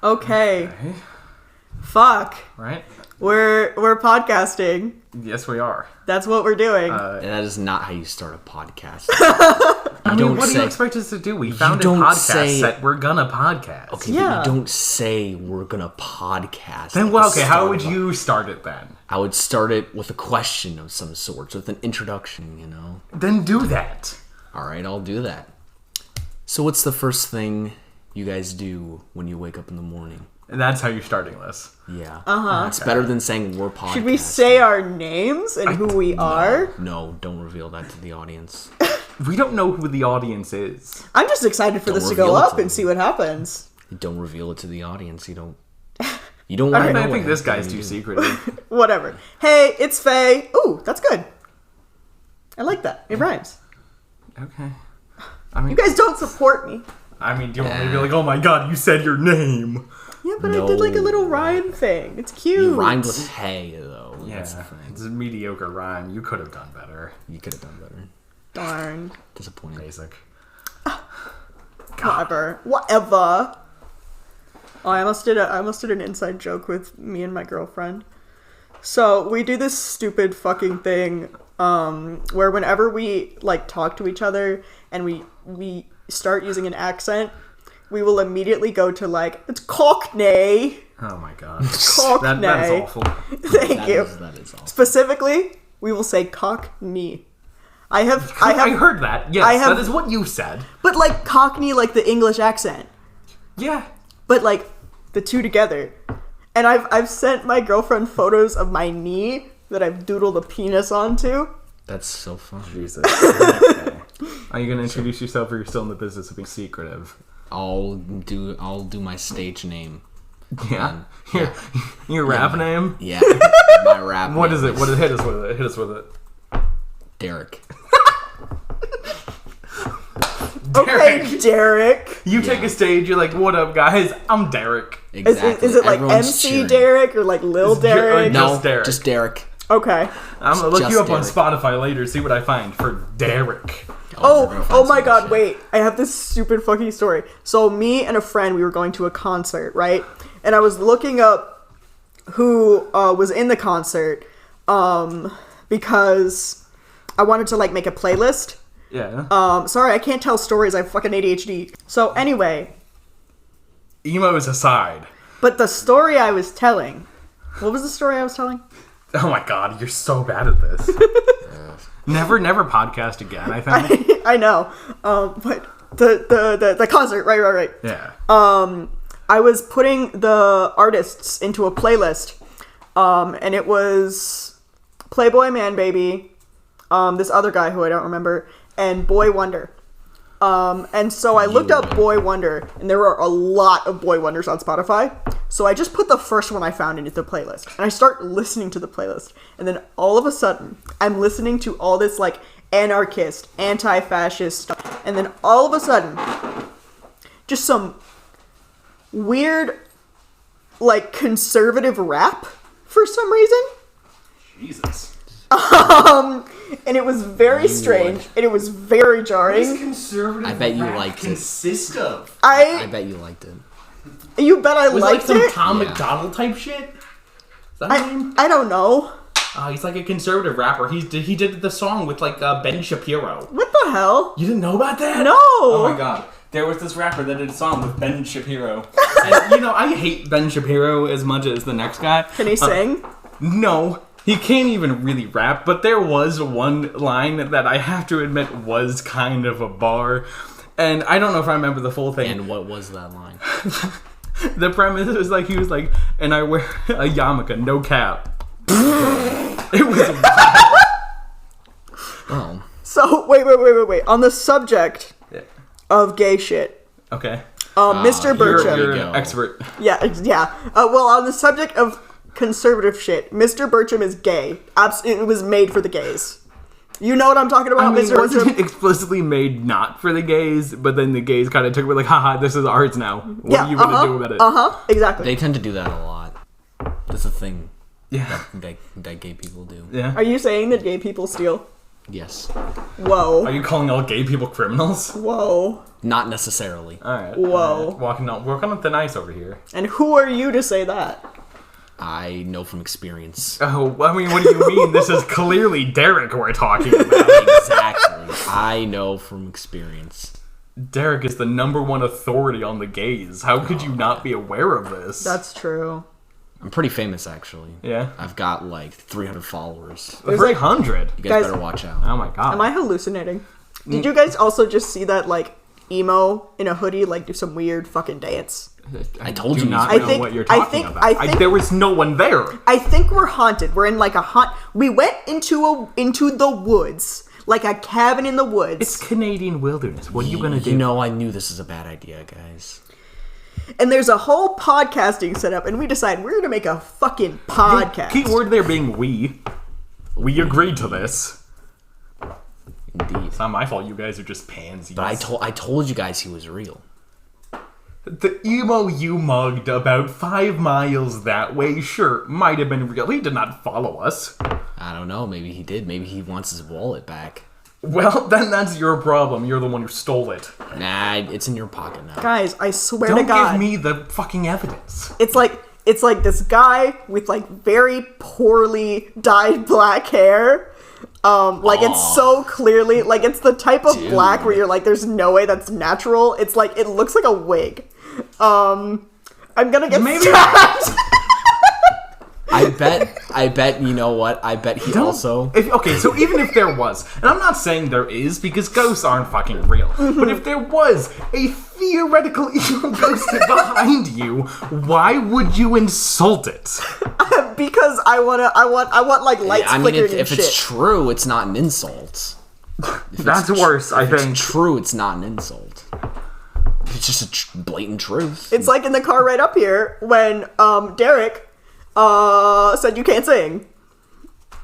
Okay. Fuck. Right? We're podcasting. Yes, we are. That's what we're doing. And that is not how you start a podcast. What do you expect us to do? We founded podcast that we're gonna podcast. Okay, but you don't say we're gonna podcast. Then, well, okay, how would you start it then? I would start it with a question of some sort, with an introduction, you know? Then do that. Alright, I'll do that. So what's the first thing you guys do when you wake up in the morning? And that's how you're starting this. Yeah. Uh-huh. It's better than saying we're podcasting. Should we say our names and who we are? No, don't reveal that to the audience. We don't know who the audience is. I'm just excited for this to go up and see what happens. Don't reveal it to the audience. You don't want to know. I think this guy's too secretive. Whatever. Hey, it's Faye. Ooh, that's good. I like that. It rhymes. Okay. You guys don't support me. I mean, do you want me to be like, oh my god, you said your name? Yeah, but I did like a little rhyme thing. It's cute. You rhymed with hey, though. Yeah, it's a mediocre rhyme. You could have done better. You could have done better. Darn. Disappointing. Basic. Whatever. Oh, I almost did an inside joke with me and my girlfriend. So we do this stupid fucking thing, where whenever we like talk to each other and we start using an accent, we will immediately go to like, it's Cockney. Oh my god. Cockney. That is awful. Thank you. That is awful. Specifically, we will say Cockney. I heard that. Yes, that is what you said. But like Cockney, like the English accent. Yeah. But like the two together. And I've sent my girlfriend photos of my knee that I've doodled a penis onto. That's so fun. Jesus. Okay. Are you gonna introduce yourself, or you're still in the business of being secretive? I'll do my stage name. Yeah. Your rap name? Yeah. My rap. What is it? Hit us with it. Derek. Okay, Derek. You take a stage, you're like, what up, guys? I'm Derek. Exactly. Is it like Everyone's MC cheering. Derek or like Lil Derek? No, Just Derek. Just Derek. Okay. I'm gonna look Just you up Derek. on Spotify later, see what I find for Derek. Oh my god, wait. I have this stupid fucking story. So me and a friend, we were going to a concert, right? And I was looking up who was in the concert because I wanted to like make a playlist. Yeah. Sorry, I can't tell stories. I have fucking ADHD. So anyway. Emos aside. But the story I was telling. What was the story I was telling? Oh my god, you're so bad at this. Never podcast again, I think. I know. But the concert, right. Yeah. I was putting the artists into a playlist. And it was Playboy Man Baby, this other guy who I don't remember, and Boy Wonder. And so I looked up Boy Wonder, and there were a lot of Boy Wonders on Spotify. So I just put the first one I found into the playlist. And I start listening to the playlist. And then all of a sudden, I'm listening to all this like anarchist, anti-fascist stuff. And then all of a sudden, just some weird, like conservative rap for some reason. Jesus. And it was very strange, and it was very jarring. What does conservative I bet you rap liked consist of? I bet you liked it. You bet I Was liked it like it? some Tom McDonald type shit? Is that his name? I don't know. He's like a conservative rapper. He did the song with like Ben Shapiro. What the hell? You didn't know about that? No. Oh my god. There was this rapper that did a song with Ben Shapiro. And you know, I hate Ben Shapiro as much as the next guy. Can he sing? No. He can't even really rap, but there was one line that I have to admit was kind of a bar. And I don't know if I remember the full thing. And what was that line? The premise was like, he was like, and I wear a yarmulke, no cap. It was wild. Oh. So, wait. On the subject of gay shit. Okay. Mr. Burcham. You're an expert. Yeah. Well, on the subject of conservative shit, Mr. Burcham is gay. It was made for the gays. You know what I'm talking about, I mean, Mr. wasn't Burcham? it explicitly made not for the gays, but then the gays kind of took it like, haha, this is ours now. What are you going to do about it? Exactly. They tend to do that a lot. That's a thing. Yeah. That gay people do. Yeah. Are you saying that gay people steal? Yes. Whoa. Are you calling all gay people criminals? Whoa. Not necessarily. Alright. Whoa. Walking on thin ice over here. And who are you to say that? I know from experience. Oh, I mean, what do you mean? This is clearly Derek we're talking about. Exactly. I know from experience. Derek is the #1 authority on the gays. How could you not be aware of this? That's true. I'm pretty famous, actually. Yeah. I've got like 300 followers. 300. You Guys- guys better watch out. Oh my god. Am I hallucinating? Did you guys also just see that, like, emo in a hoodie, like, do some weird fucking dance? I told do you. not I know think- what you're I talking think- about. I think- there was no one there. I think we're haunted. We're in, like, a haunt. We went into the woods, like a cabin in the woods. It's Canadian wilderness. What are you gonna do? You know, I knew this was a bad idea, guys. And there's a whole podcasting setup, and we decide we're gonna make a fucking podcast. Key word there being we. We agreed to this. Indeed. It's not my fault. You guys are just pansies. But I told you guys he was real. The emo you mugged about 5 miles that way, sure, might have been real. He did not follow us. I don't know. Maybe he did. Maybe he wants his wallet back. Well, then that's your problem. You're the one who stole it. Nah, it's in your pocket now. Guys, I swear to Don't God, give me the fucking evidence. it's like this guy with like very poorly dyed black hair. Like it's so clearly like it's the type of black where you're like, there's no way that's natural. It's like it looks like a wig. I'm gonna get stabbed. I bet, you know what? I bet he also... Okay, so even if there was, and I'm not saying there is because ghosts aren't fucking real, but if there was a theoretical evil ghost behind you, why would you insult it? Because I want like lights I mean, flickering and if shit. it's true, it's not an insult. That's worse, I If it's think. true, it's not an insult. It's just a blatant truth. It's like in the car right up here when Derek said you can't sing.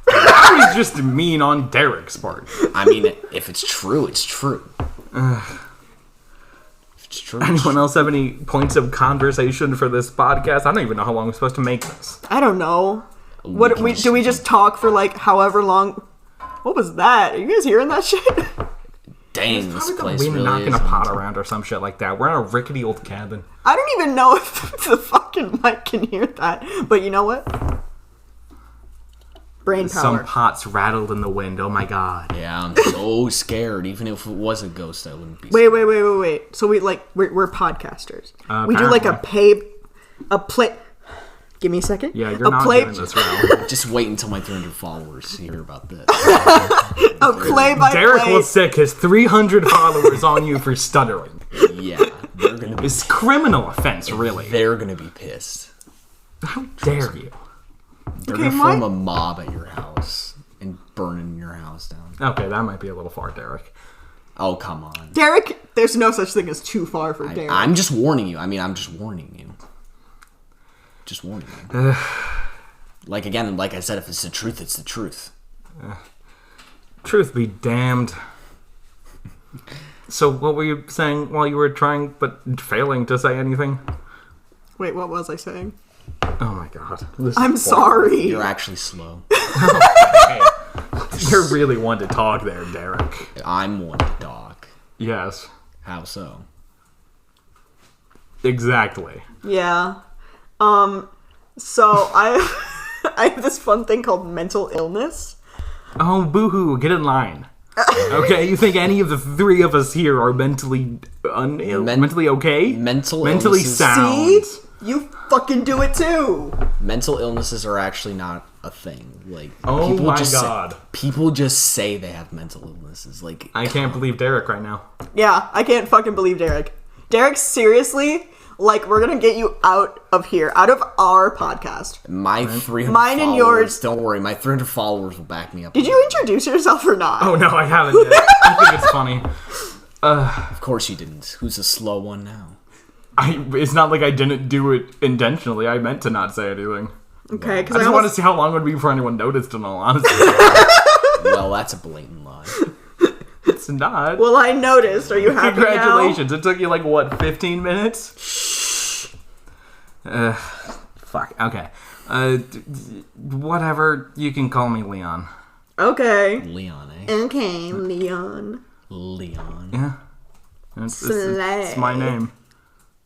I was just mean on Derek's part. I mean, if it's true, it's true. If it's true, it's Anyone else have any points of conversation for this podcast? I don't even know how long we're supposed to make this. I don't know. can Do we just talk for like however long? What was that? Are you guys hearing that shit? Dang, this Probably place the wind really knocking is... a pot around or some shit like that. We're in a rickety old cabin. I don't even know if the fucking mic can hear that. But you know what? Brain power. Some pots rattled in the wind. Oh my god. Yeah, I'm so scared. Even if it was a ghost, I wouldn't be Wait. So we're podcasters. We do like a play. Give me a second. Yeah, you're a not play, doing this well. Just wait until my 300 followers to hear about this. A play by Derek play. was sick. His 300 followers on you for stuttering. Yeah, they're gonna be... It's criminal offense, really. They're gonna be pissed. How dare you? They're Okay, gonna my- form a mob at your house and burning your house down. Okay, that might be a little far, Derek. Oh, come on. Derek, there's no such thing as too far for Derek. I'm just warning you. I'm just warning you. Just warning you. Like I said, if it's the truth, it's the truth. Truth be damned. So, what were you saying while you were trying but failing to say anything? Wait, what was I saying? Oh my god. This is I'm horrible. sorry. You're actually slow. Hey, you're really one to talk there, Derek. I'm one to talk. Yes. How so? Exactly. Yeah. So I have this fun thing called mental illness. Oh, boo-hoo, get in line. Okay, you think any of the three of us here are mentally mentally okay? Mentally illnesses. sound. See? You fucking do it too. Mental illnesses are actually not a thing. Like, Oh people my just God. People just say they have mental illnesses. Like, I can't believe Derek right now. Yeah, I can't fucking believe Derek. Derek, seriously, like, we're gonna get you out of here, out of our podcast. my 300 Mine and followers, yours. don't worry, my 300 followers will back me up. Did you introduce yourself or not? Oh no, I haven't yet. I think it's funny. Of course you didn't. Who's the slow one now? It's not like I didn't do it intentionally. I meant to not say anything. Okay, I because just want to see how long it would be before anyone noticed, in all honesty. Well, that's a blatant lie. It's not. Well, I noticed. Are you happy Congratulations. It took you like, what, 15 minutes? Fuck. Okay. Whatever. You can call me Leon. Okay. Leon, eh? Okay, Leon. Leon. Yeah. It's my name.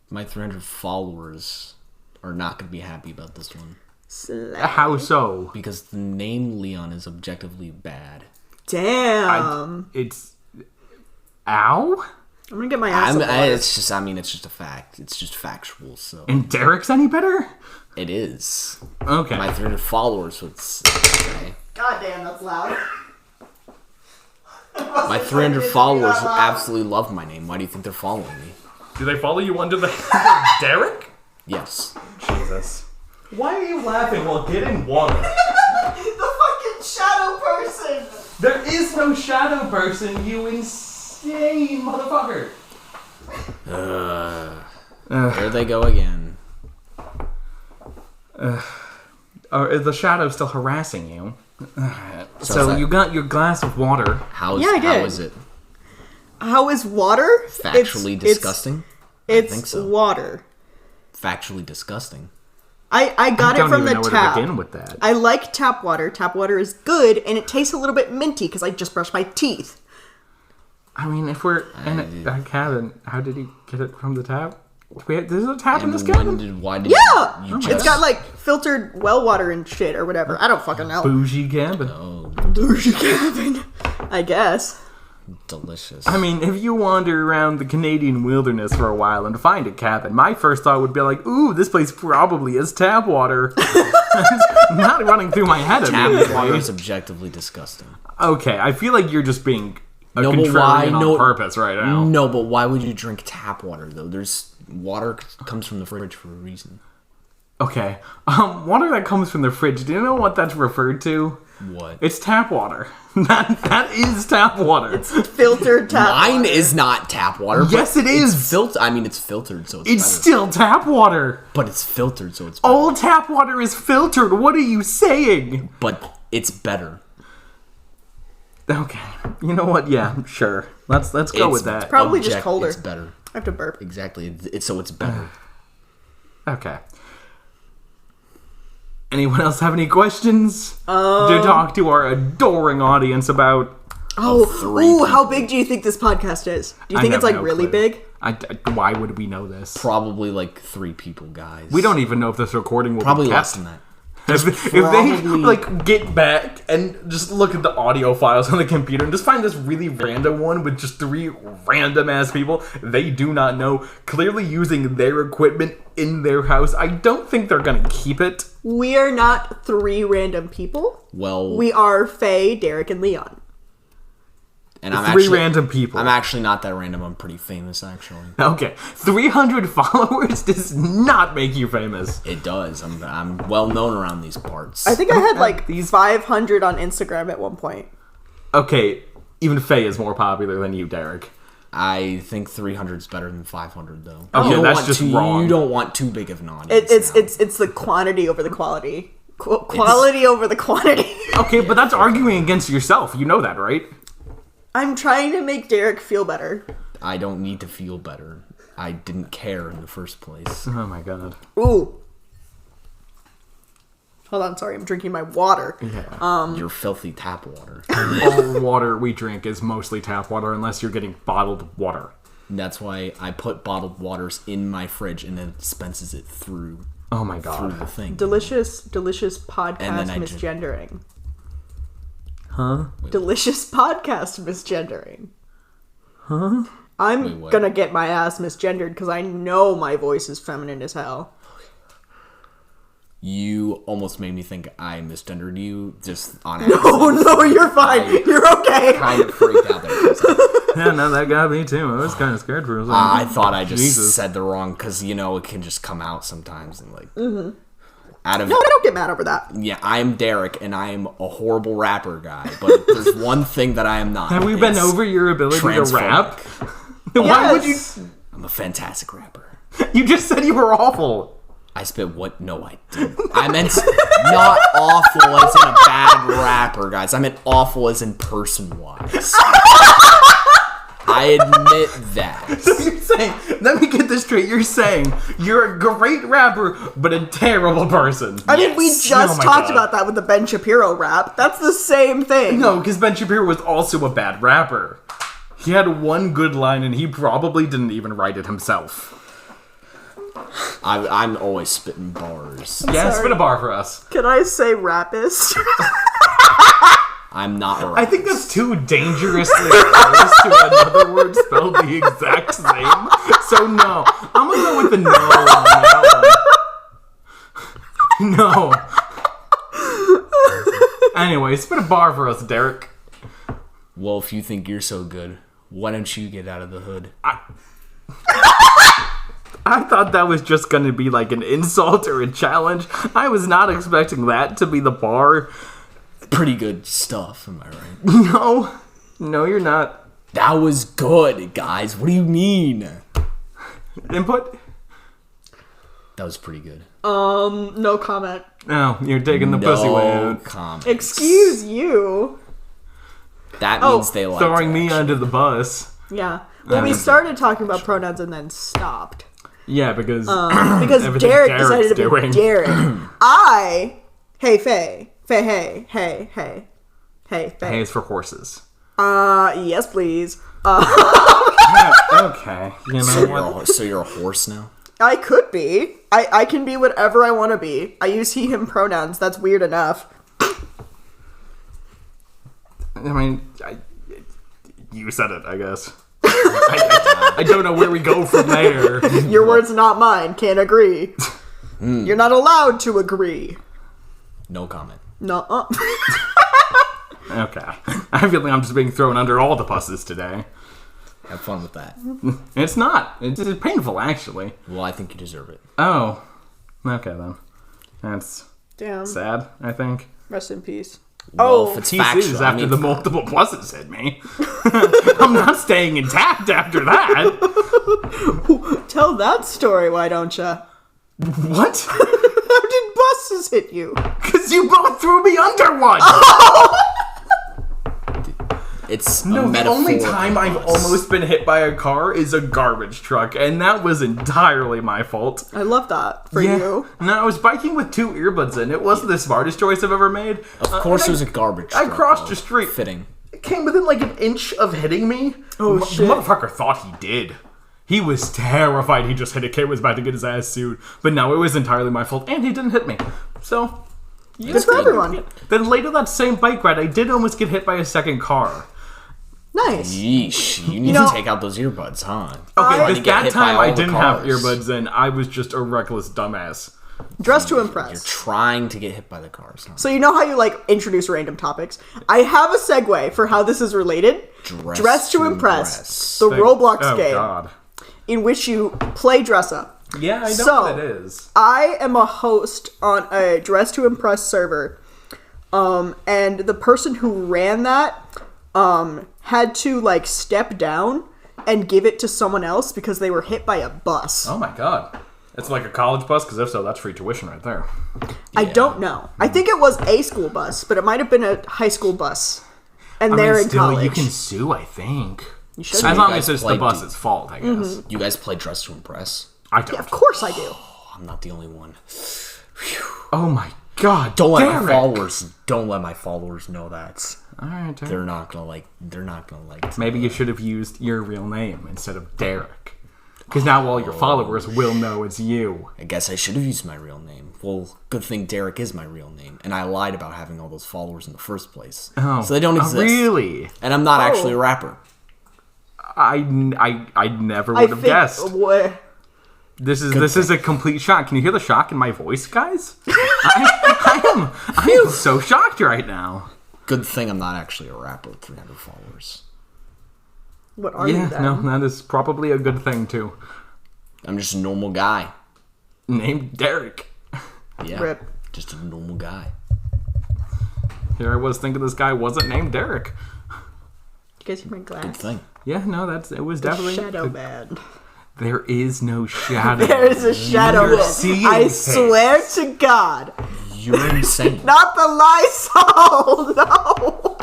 My 300 followers are not going to be happy about this one. Slay. How so? Because the name Leon is objectively bad. Damn. It's... Ow? I'm gonna get my ass up. It's just a fact. It's just factual, so... And Derek's any better? It is. Okay. My 300 followers would say... God damn, that's loud. My 300 followers absolutely love my name. Why do you think they're following me? Do they follow you under the Derek? Yes. Jesus. Why are you laughing while getting water? The fucking shadow person! There is no shadow person, you insane motherfucker. There they go again. Is the shadow still harassing you? So that- you got your glass of water. How Yeah, I did. how is it? How is water? Factually disgusting? It's think so. water. Factually disgusting. I got it from the know tap. where to begin with that. I like tap water. Tap water is good, and it tastes a little bit minty because I just brushed my teeth. I mean, if we're in a cabin, how did he get it from the tap? There's a tap in this cabin? Why did Yeah! you It's just... got like filtered well water and shit or whatever. I don't fucking know. Bougie cabin. Bougie cabin. I guess. Delicious. I mean, if you wander around the Canadian wilderness for a while and find a cabin, my first thought would be like, ooh, this place probably is tap water. Not running through my head tap immediately. water is objectively disgusting. Okay, I feel like you're just being a No, but contrarian why? on No, purpose right now. No, but why would you drink tap water though? There's water comes from the fridge for a reason. Okay, water that comes from the fridge, do you know what that's referred to? What? It's tap water. That is tap water. It's filtered tap Mine water. is not tap water. but Yes, it is. It's it's filtered, so it's It's better. still tap water. But it's filtered, so it's better. All tap water is filtered. What are you saying? But it's better. Okay, you know what? Yeah, sure. Let's go with that. Probably just colder. It's better. I have to burp. Exactly. It's better. Okay. Anyone else have any questions to talk to our adoring audience about? Oh, three ooh, how people. big do you think this podcast is? Do you I think have it's like no really clue. big? Why would we know this? Probably like 3 people, guys. We don't even know if this recording will Probably be less kept. than that. If they like get back and just look at the audio files on the computer and just find this really random one with just 3 random ass people they do not know, clearly using their equipment in their house, I don't think they're gonna keep it. We are not 3 random people. Well, We are Faye, Derek, and Leon. and I'm 3 actually, random people. I'm actually not that random. I'm pretty famous, actually. Okay, 300 followers does not make you famous. It does. I'm well known around these parts. I think I had like These- 500 on Instagram at one point. Okay, even Faye is more popular than you, Derek. I think 300 is better than 500, though. Okay, You don't that's want just too, wrong. You don't want too big of an audience. It's the quantity over the quality. Quality over the quantity. Okay, but that's arguing against yourself. You know that, right? I'm trying to make Derek feel better. I don't need to feel better. I didn't care in the first place. Oh my god. Ooh. Hold on, sorry, I'm drinking my water. Yeah. Your filthy tap water. All water we drink is mostly tap water unless you're getting bottled water. And that's why I put bottled waters in my fridge and then it dispenses it through Oh my through god. the thing. Delicious And podcast then I misgendering. Huh? Delicious podcast misgendering. Huh? I'm Wait, what? gonna get my ass misgendered because I know my voice is feminine as hell. You almost made me think I misgendered you just on accident. No, you're fine. You're okay. Kind of freaked out there for a second. Yeah, no, that got me too. I was kind of scared for a second. I thought I just Jesus. said the wrong, because, you know, it can just come out sometimes and, like, out of... No, I don't get mad over that. Yeah, I'm Derek, and I am a horrible rapper guy, but there's one thing that I am not. Have we been It's over your ability to rap? transphobic. Why would you? Yes. I'm a fantastic rapper. You just said you were awful. I spit what? No, I didn't. I meant not awful as in a bad rapper, guys. I meant awful as in person-wise. I admit that. So you're saying, let me get this straight, you're saying you're a great rapper, but a terrible person. I mean, we Yes. just Oh my talked God. about that with the Ben Shapiro rap. That's the same thing. No, because Ben Shapiro was also a bad rapper. He had one good line, and he probably didn't even write it himself. I'm always spitting bars. Yeah, sorry. spit a bar for us. Can I say rapist? I'm not a I rapper. think that's too dangerously close to another word spelled the exact same. So no, I'm gonna go with the no on that one. No. Anyway, spit a bar for us, Derek. Well, if you think you're so good, why don't you get out of the hood? I thought that was just gonna be like an insult or a challenge. I was not expecting that to be the bar. Pretty good stuff, am I right? No, you're not. That was good, guys. What do you mean? Input? That was pretty good. No comment. No, you're taking the pussy way No out. comments. Excuse you. That Oh, means they like Throwing me under the bus. Yeah. Well, we started talking about pronouns and then stopped. Yeah, because Because everything Derek Derek's decided to doing. be Derek. Hey, Faye, hey, Faye. Hey is for horses. Yes, please. Okay, you So know what? you're a horse now? I could be. I can be whatever I want to be. I use he, him pronouns. That's weird enough. I mean, you said it, I guess. I don't know where we go from there. Your words, not mine. Can't agree. You're not allowed to agree. No comment. No. Okay. I feel like I'm just being thrown under all the buses today. Have fun with that. It's not. It's painful, actually. Well, I think you deserve it. Oh. Okay, then. That's Damn. sad, I think. Rest in peace. Well, Oh, if it's Pieces factual, I after mean, the multiple buses hit me. I'm not staying intact after that. tell that story, why don't ya? What? How did buses hit you? Because you both threw me under one. it's No, a the metaphor. only time I've for us. almost been hit by a car is a garbage truck, and that was entirely my fault. I love that for you. No, I was biking with 2 earbuds in. It wasn't the smartest choice I've ever made. Of course, it was a garbage. I truck, crossed though. the street. Fitting. It came within like an inch of hitting me. Oh, The shit. motherfucker thought he did. He was terrified he just hit a kid, was about to get his ass sued. But no, it was entirely my fault, and he didn't hit me. So, Good for everyone. then later that same bike ride, I did almost get hit by a second car. Nice. Yeesh. You need know- to take out those earbuds, huh? Okay, Trying to because get that hit by time all I the didn't have cars. earbuds in. I was just a reckless dumbass. Dress to You're impress. trying to get hit by the cars, huh? So you know how you like introduce random topics? I have a segue for how this is related. Dress to impress. The Roblox Oh, game God. in which you play dress up. Yeah, I know So- what it is. I am a host on a Dress to Impress server. And the person who ran that had to like step down and give it to someone else because they were hit by a bus. Oh my god. It's like a college bus, because if so, that's free tuition right there. I don't know. I think it was a school bus, but it might have been a high school bus. And they're in college. you can sue, I think. You should. So As you long guys as it's the played bus's fault, I guess. You guys play Dress to Impress? I don't. Yeah, of course I do. I'm not the only one. Oh my god. Don't let Derek. my followers. Don't let my followers know that. Alright, Derek. They're not gonna like. They're not gonna like. Maybe you should have used your real name instead of Derek. Because now all your followers will know it's you. I guess I should have used my real name. Well, good thing Derek is my real name, and I lied about having all those followers in the first place. Oh, So they don't exist. Really? And I'm not actually a rapper. I never I would have think. guessed. What? This is a complete shock. Can you hear the shock in my voice, guys? I am so shocked right now. Good thing I'm not actually a rapper with 300 followers. What are you Yeah, then? no, that is probably a good thing too. I'm just a normal guy. Named Derek. Yeah. Rip. Just a normal guy. Here I was thinking this guy wasn't named Derek. You guys hear my glass? Good thing. Yeah, no, it was definitely Shadow man. There is no shadow. There is a shadow You're man. seeing I things. swear to God. You're insane. Not the Lysol! No!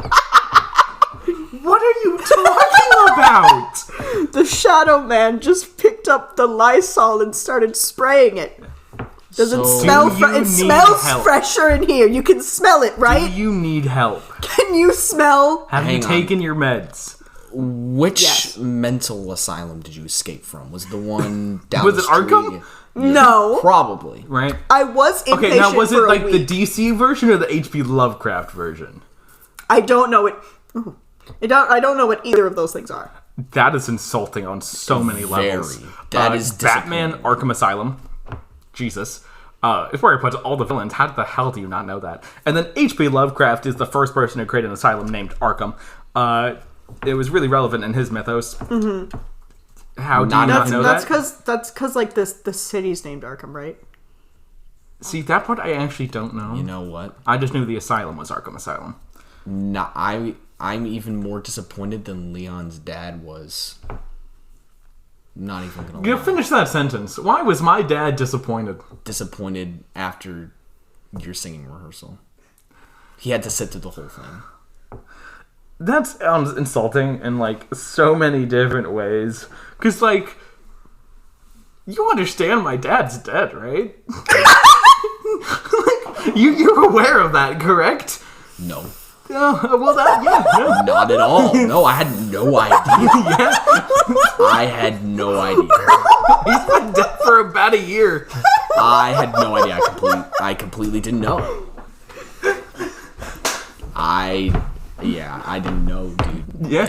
What are you talking about? The Shadow Man just picked up the Lysol and started spraying it. Does it smell? It smells fresher in here. You can smell it, right? Do you need help? Can you smell? Have you taken your meds? Which mental asylum did you escape from? Was the one down Was the it street? Arkham? No. Probably. Right. I was inpatient Okay, now was it for a like the week. DC version or the H.P. Lovecraft version? I don't know what. I don't know what either of those things are. That is insulting on so many levels. That is Batman disappointing. Arkham Asylum. Jesus. It's where he puts all the villains. How the hell do you not know that? And then H.P. Lovecraft is the first person to create an asylum named Arkham. It was really relevant in his mythos. Mm-hmm. How do you not know that? That's because like the city's named Arkham, right? See, that part I actually don't know. You know what? I just knew the asylum was Arkham Asylum. No, I'm even more disappointed than Leon's dad was. Not even gonna lie. Finish that sentence. Why was my dad disappointed? Disappointed after your singing rehearsal. He had to sit through the whole thing. That sounds insulting in, like, so many different ways. Because, like, you understand my dad's dead, right? Like, you're aware of that, correct? No. Oh, well, yeah. Not at all. No, I had no idea. I had no idea. He's been dead for about a year. I had no idea. I completely didn't know. I didn't know, dude. Yeah.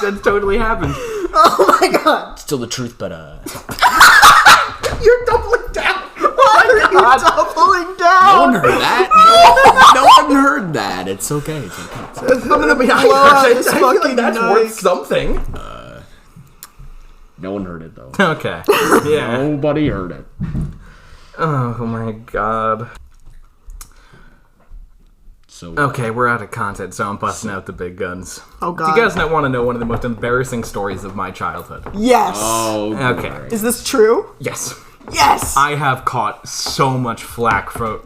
That totally happened. Oh my god! Still the truth, but You're doubling down. Why are you doubling down? no one heard that. No one heard that. It's okay. It's okay. I'm gonna be honest. this I feel like fucking that's mic. worth something. No one heard it though. Okay. Yeah. Nobody heard it. Oh my god. So Okay, we're out of content, so I'm busting out the big guns. Oh Do god. you guys not want to know one of the most embarrassing stories of my childhood? Yes. Oh. Okay. great. Is this true? Yes. Yes. I have caught so much flack for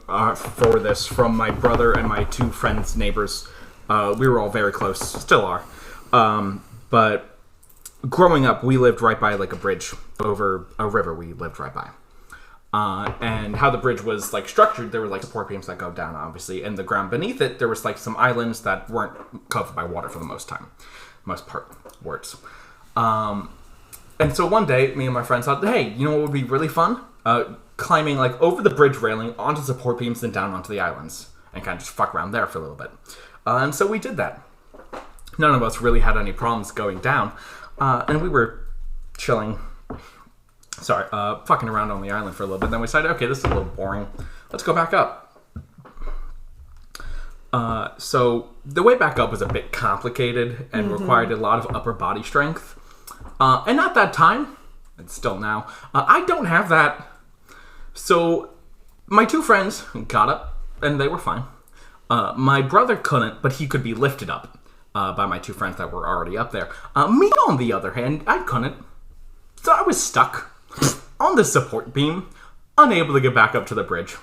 this from my brother and my two friends, neighbors. We were all very close, still are. But growing up, we lived right by like a bridge over a river. We lived right by. And how the bridge was like structured, there were like support beams that go down, obviously, and the ground beneath it, there was like some islands that weren't covered by water for the most part. And so one day, me and my friends thought, hey, you know what would be really fun? Climbing like over the bridge railing onto support beams, then down onto the islands, and kind of just fuck around there for a little bit. And so we did that. None of us really had any problems going down, and we were chilling. Fucking around on the island for a little bit. Then we decided, okay, this is a little boring. Let's go back up. So the way back up was a bit complicated and required a lot of upper body strength. And at that time, and still now, I don't have that. So my two friends got up, and they were fine. My brother couldn't, but he could be lifted up by my two friends that were already up there. Me, on the other hand, I couldn't. So I was stuck on the support beam, unable to get back up to the bridge.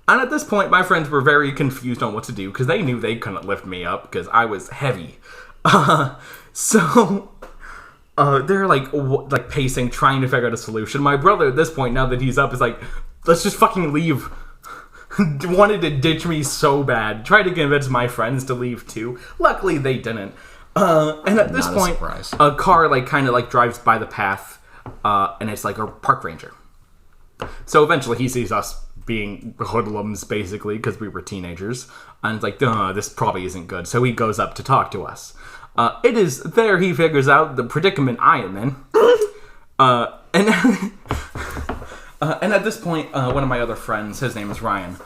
And at this point, my friends were very confused on what to do, because they knew they couldn't lift me up, because I was heavy. So they're like pacing, trying to figure out a solution. My brother, at this point, now that he's up, is like, let's just fucking leave. Wanted to ditch me so bad. Tried to convince my friends to leave too. Luckily, they didn't. And at this point, a car like kind of like drives by the path, and it's like a park ranger. So eventually, he sees us being hoodlums, basically, because we were teenagers, and it's like, this probably isn't good. So he goes up to talk to us. It is there he figures out the predicament I am in. And at this point, one of my other friends, his name is Ryan,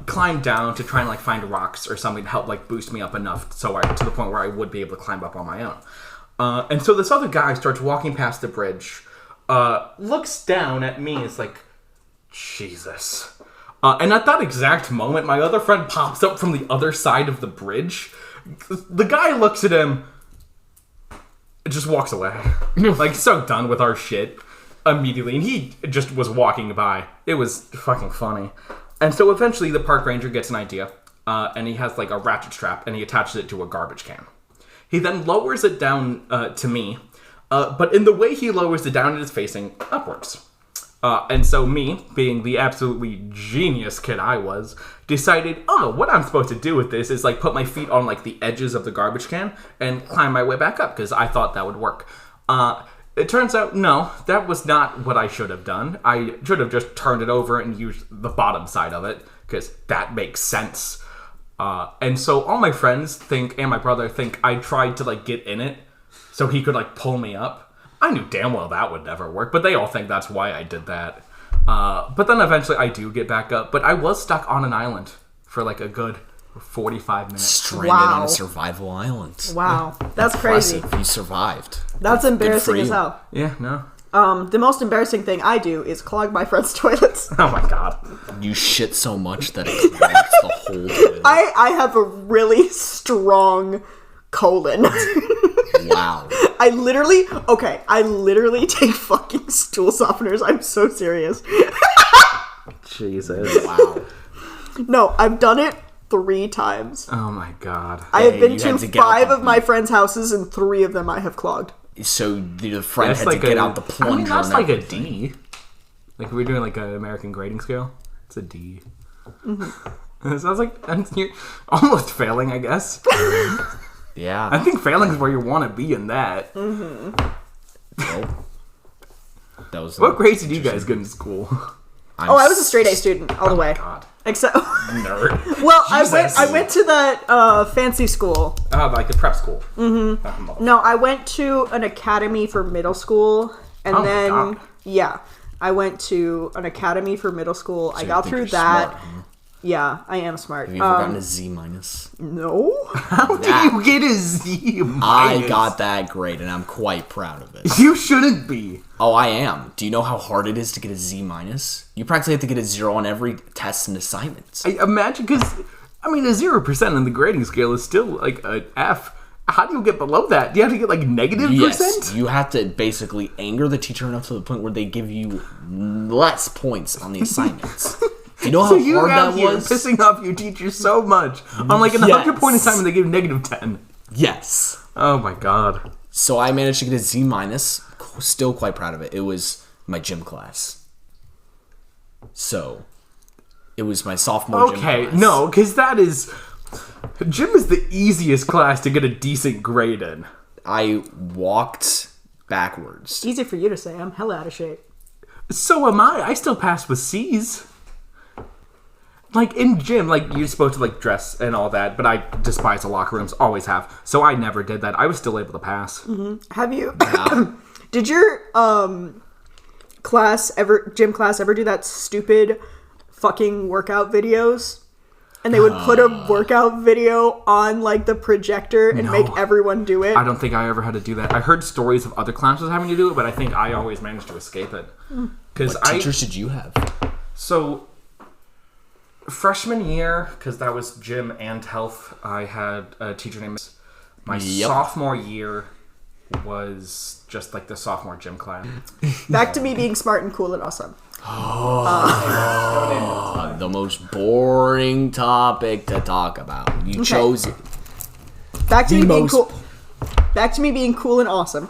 climbed down to try and like find rocks or something to help like boost me up enough to the point where I would be able to climb up on my own. And so this other guy starts walking past the bridge, looks down at me, is like, Jesus. And at that exact moment, my other friend pops up from the other side of the bridge. The guy looks at him, just walks away. Like, so done with our shit immediately. And he just was walking by. It was fucking funny. And so eventually the park ranger gets an idea. and he has like a ratchet strap, and he attaches it to a garbage can. He then lowers it down to me, but in the way he lowers it down, it is facing upwards. And so me, being the absolutely genius kid I was, decided, what I'm supposed to do with this is like put my feet on like the edges of the garbage can and climb my way back up, because I thought that would work. It turns out, no, that was not what I should have done. I should have just turned it over and used the bottom side of it, because that makes sense. And so all my friends think, and my brother think, I tried to like get in it so he could like pull me up. I knew damn well that would never work, but they all think that's why I did that. But then eventually I do get back up, but I was stuck on an island for like a good 45 minutes. Stranded on a survival island. Wow, that's crazy. Impressive. You survived. That's embarrassing as hell. Yeah, no. The most embarrassing thing I do is clog my friends' toilets. Oh my god. You shit so much that it clogs the whole toilet. I have a really strong colon. Wow. I literally take fucking stool softeners. I'm so serious. Jesus. Wow. No, I've done it 3 times. Oh my god. I have been you to had to get 5 out of my friends' houses, and 3 of them I have clogged. So the friend That's had like to get out the plunger. I mean, that's and like a everything. D. Like if we're doing like an American grading scale, it's a D. Mm-hmm. It sounds like you're almost failing, I guess. Yeah. I think failing is where you want to be in that. Mm-hmm. Well, that was What grades did you guys get in school? I was a straight A student all the way. God. Except, Nerd. well, Jesus. I went to that fancy school. Like the prep school. Mm-hmm. No, I went to an academy for middle school, and Oh my then God. yeah, I went to an academy for middle school. I got through that. Smart, huh? Yeah, I am smart. Have you ever gotten a Z minus? No. How do you get a Z minus? I got that grade, and I'm quite proud of it. You shouldn't be. Oh, I am. Do you know how hard it is to get a Z minus? You practically have to get a 0 on every test and assignments. I imagine, because, I mean, a 0% on the grading scale is still like an F. How do you get below that? Do you have to get like negative Yes, percent? you have to basically anger the teacher enough to the point where they give you less points on the assignments. Do you know how So you hard out that here was? pissing off your teacher so much. On like an 100-point assignment, they give negative 10. Yes. Oh my god. So I managed to get a Z minus. Still quite proud of it. It was my gym class. So it was my sophomore gym Okay, class. no, because that is... Gym is the easiest class to get a decent grade in. I walked backwards. Easy for you to say. I'm hella out of shape. So am I. I still pass with C's. Like, in gym, like, you're supposed to, like, dress and all that, but I despise the locker rooms, always have. So I never did that. I was still able to pass. Mm-hmm. Have you... Yeah. Did your gym class ever do that stupid fucking workout videos? And they would put a workout video on like the projector and make everyone do it. I don't think I ever had to do that. I heard stories of other classes having to do it, but I think I always managed to escape it. Because What teachers did you have? So, freshman year, because that was gym and health, I had a teacher named... My sophomore year was just like the sophomore gym class. Back to me being smart and cool and awesome. The most boring topic to talk about. You chose it. Back to The me being most- cool. Back to me being cool and awesome.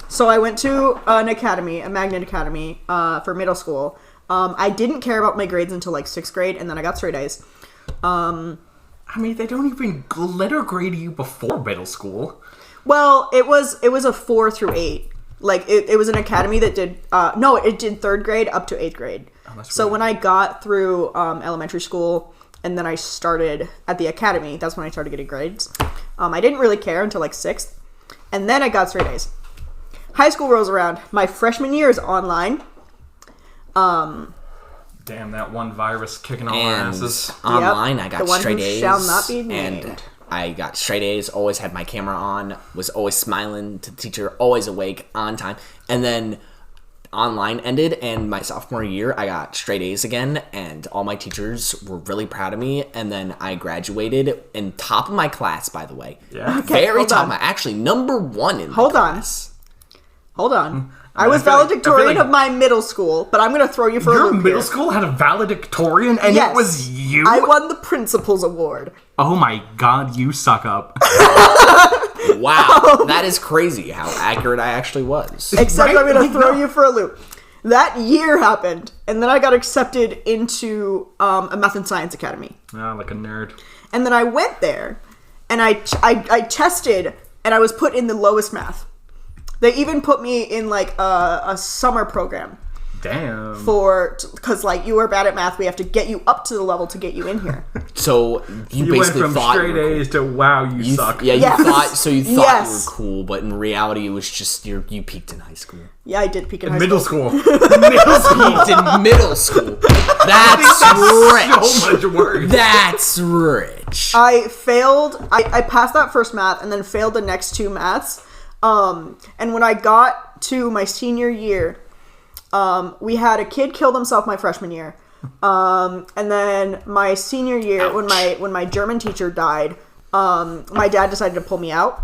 So I went to an academy, a magnet academy, for middle school. I didn't care about my grades until like 6th grade, and then I got straight A's. I mean, they don't even letter grade you before middle school. Well, it was a 4 through 8. Like it was an academy that did it did 3rd grade up to 8th grade. So when I got through elementary school and then I started at the academy, that's when I started getting grades. I didn't really care until like 6th, and then I got straight A's. High school rolls around. My freshman year is online. Damn, that one virus kicking all our And asses. online, I got the one straight who A's. shall not be named. And I got straight A's, always had my camera on, was always smiling to the teacher, always awake, on time. And then online ended, and my sophomore year, I got straight A's again, and all my teachers were really proud of me. And then I graduated in top of my class, by the way. Yeah. Okay, Very hold top on. of my, actually, number 1 in Hold the on. class. Hold on. I was valedictorian of my middle school, but I'm going to throw you for a Your loop middle here. school had a valedictorian, and Yes. it was you? I won the principal's award. Oh my god, you suck up. Wow, that is crazy how accurate I actually was. Except Right? I'm going Like, to throw no. you for a loop. That year happened, and then I got accepted into a math and science academy. Ah, like a nerd. And then I went there, and I tested, and I was put in the lowest math. They even put me in like a summer program Damn. because like you were bad at math, we have to get you up to the level to get you in here. So you You went basically from thought straight you were A's to wow, you cool. suck. Yeah, Yes. you thought you Yes. were cool, but in reality, it was just you peaked in high school. Yeah, I did peak in high Middle school. school. Middle school. Peaked in middle school. That's rich. So much worse. That's rich. I failed. I passed that first math and then failed the next two maths. And when I got to my senior year, we had a kid killed himself my freshman year. And then my senior year, when my German teacher died, my dad decided to pull me out.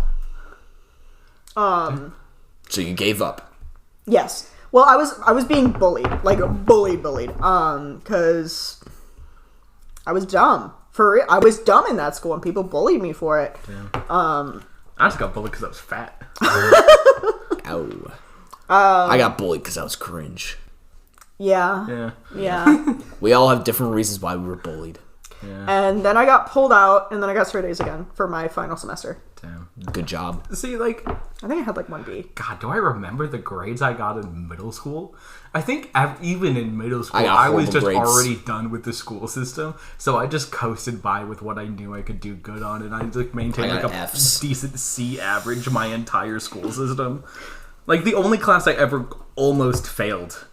So you gave up. Yes. Well, I was being bullied, like bullied, because I was dumb. For real, I was dumb in that school, and people bullied me for it. I just got bullied because I was fat. Ow. I got bullied because I was cringe. Yeah. Yeah. Yeah. We all have different reasons why we were bullied. Yeah. And then I got pulled out, and then I got straight A's again for my final semester. Damn. Good job. See, like, I think I had like 1B. God, do I remember the grades I got in middle school? I think even in middle school, I got I was horrible just grades. already done with the school system, so I just coasted by with what I knew I could do good on, and I like maintained I like a got Fs. decent C average my entire school system. Like the only class I ever almost failed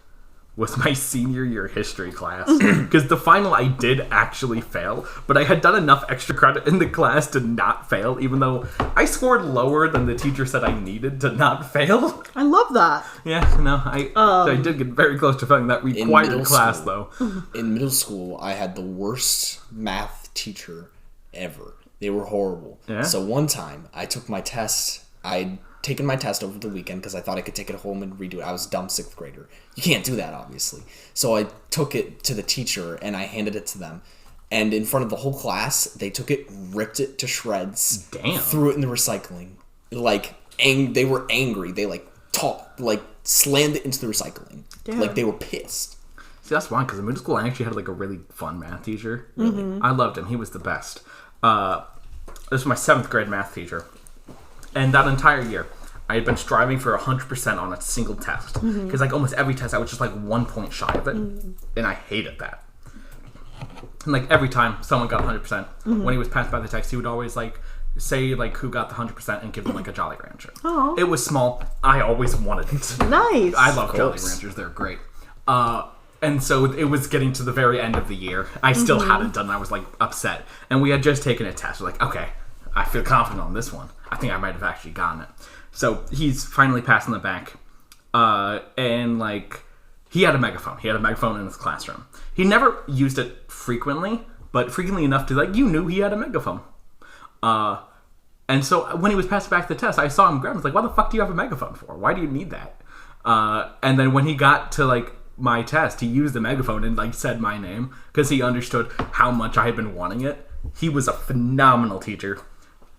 was my senior year history class, because the final I did actually fail, but I had done enough extra credit in the class to not fail, even though I scored lower than the teacher said I needed to not fail. I love that. Yeah, no, I did get very close to failing that required middle class, school. though. In middle school, I had the worst math teacher ever. They were horrible. Yeah? So one time, I took my test. I'd taken my test over the weekend because I thought I could take it home and redo it. I was a dumb 6th grader. You can't do that, obviously. So I took it to the teacher, and I handed it to them. And in front of the whole class, they took it, ripped it to shreds, Damn. threw it in the recycling. Like, they were angry. They, slammed it into the recycling. Damn. Like, they were pissed. See, that's why, because in middle school, I actually had like a really fun math teacher. Really. I loved him. He was the best. This was my 7th grade math teacher. And that entire year, I had been striving for 100% on a single test. Because like almost every test, I was just like 1 point shy of it. And I hated that. And like every time someone got 100%, when he was passed by the text, he would always like say like who got the 100% and give them like a Jolly Rancher. Aw. It was small. I always wanted it. Nice. I love Jolly course. Ranchers. They're great. And so it was getting to the very end of the year. I still hadn't done it. I was like upset. And we had just taken a test. We're like, okay, I feel confident on this one. I think I might have actually gotten it. So he's finally passing the back. And like, he had a megaphone. He had a megaphone in his classroom. He never used it frequently, but frequently enough to like, you knew he had a megaphone. And so when he was passing back the test, I saw him grab it. I was like, what the fuck do you have a megaphone for? Why do you need that? And then when he got to like my test, he used the megaphone and like said my name because he understood how much I had been wanting it. He was a phenomenal teacher.